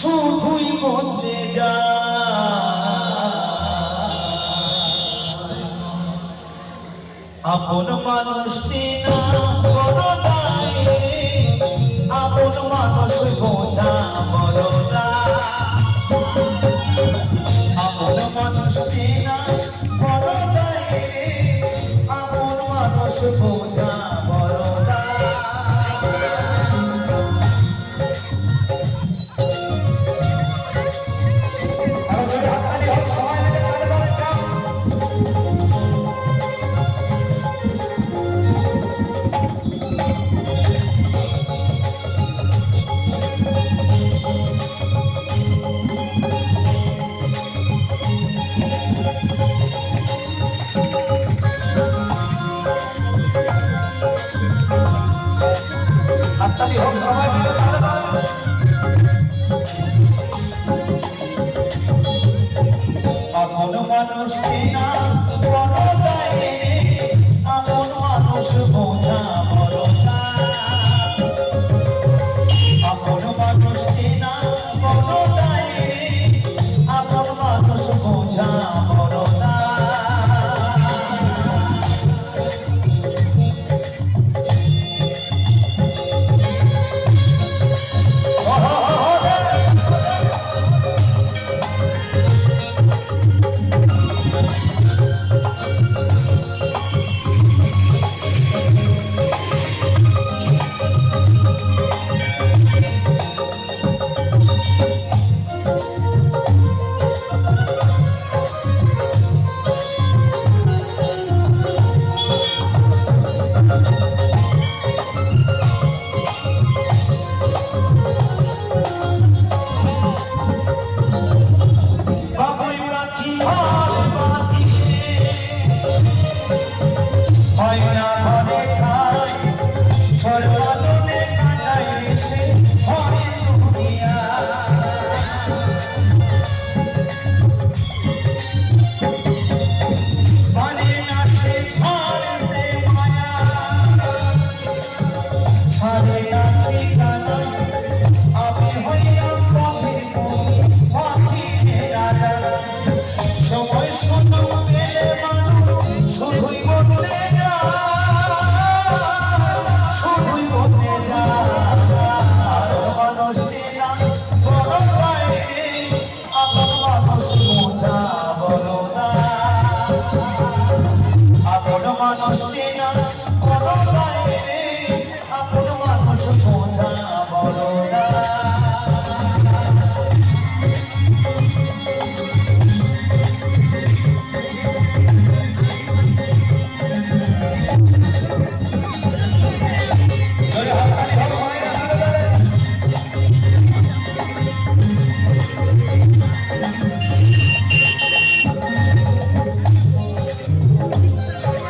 শুধুই বদলে আপন মানুষ চেনা বড় দায় রে, আপন মানুষ বোঝা বড় দায়। আপন মানুষ চেনা বড় দায় রে, আপন মানুষ বোঝা বড় দায়। হাততালি হোক সবাই মিলে আপন মানুষ কিনা বড় দায় রে, আপন মানুষ বোঝা বড় দায়। আপন মানুষ কিনা বড় দায় রে, আপন মানুষ বোঝা বড় দায়। হয় না ঘরে ঠাই, ঝড়